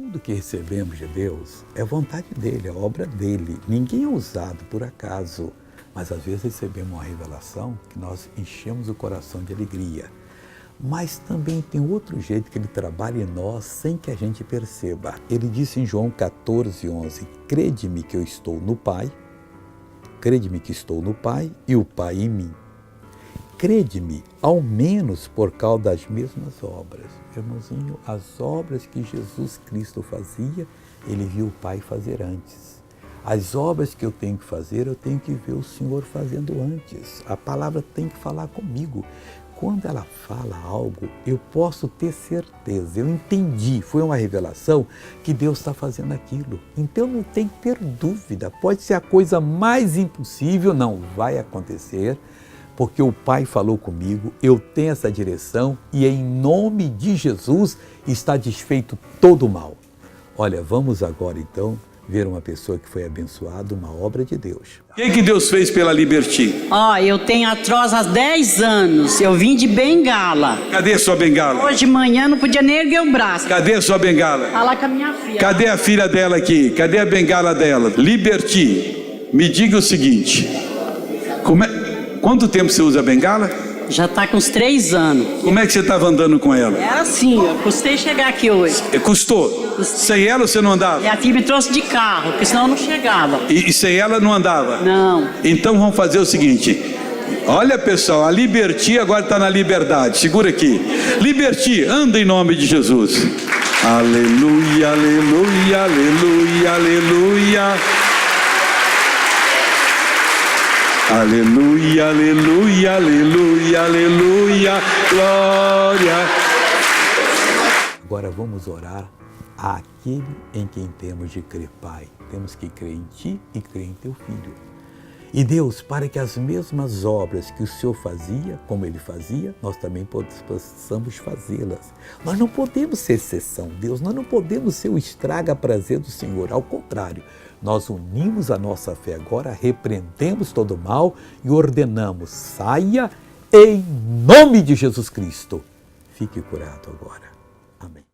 Tudo que recebemos de Deus é vontade dele, é obra dele. Ninguém é usado por acaso, mas às vezes recebemos uma revelação que nós enchemos o coração de alegria. Mas também tem outro jeito que ele trabalha em nós sem que a gente perceba. Ele disse em João 14:11, crede-me que eu estou no Pai, crede-me que estou no Pai e o Pai em mim. Crede-me, ao menos por causa das mesmas obras. Irmãozinho, as obras que Jesus Cristo fazia, ele viu o Pai fazer antes. As obras que eu tenho que fazer, eu tenho que ver o Senhor fazendo antes. A palavra tem que falar comigo. Quando ela fala algo, eu posso ter certeza, eu entendi, foi uma revelação que Deus está fazendo aquilo. Então não tem que ter dúvida, pode ser a coisa mais impossível, não vai acontecer, porque o Pai falou comigo, eu tenho essa direção e em nome de Jesus está desfeito todo o mal. Olha, vamos agora então ver uma pessoa que foi abençoada, uma obra de Deus. O que Deus fez pela Liberty? Eu tenho artrose há 10 anos, eu vim de bengala. Cadê a sua bengala? Hoje de manhã não podia nem erguer o braço. Cadê a sua bengala? Tá lá com a minha filha. Cadê a filha dela aqui? Cadê a bengala dela? Liberty, me diga o seguinte, quanto tempo você usa a bengala? Já tá com uns 3 anos. Como é que você estava andando com ela? Era assim, eu custei chegar aqui hoje. Custou? Sem ela você não andava? Minha filha me trouxe de carro, porque senão eu não chegava. E sem ela não andava? Não. Então vamos fazer o seguinte, olha pessoal, a Liberty agora está na liberdade, segura aqui. Liberty, anda em nome de Jesus. Aleluia, aleluia, aleluia, aleluia. Aleluia, aleluia, aleluia, aleluia, glória. Agora vamos orar àquele em quem temos de crer, Pai. Temos que crer em Ti e crer em Teu Filho. E Deus, para que as mesmas obras que o Senhor fazia, como Ele fazia, nós também possamos fazê-las. Nós não podemos ser exceção, Deus, nós não podemos ser o estraga-prazer do Senhor, ao contrário. Nós unimos a nossa fé agora, repreendemos todo o mal e ordenamos, saia em nome de Jesus Cristo. Fique curado agora. Amém.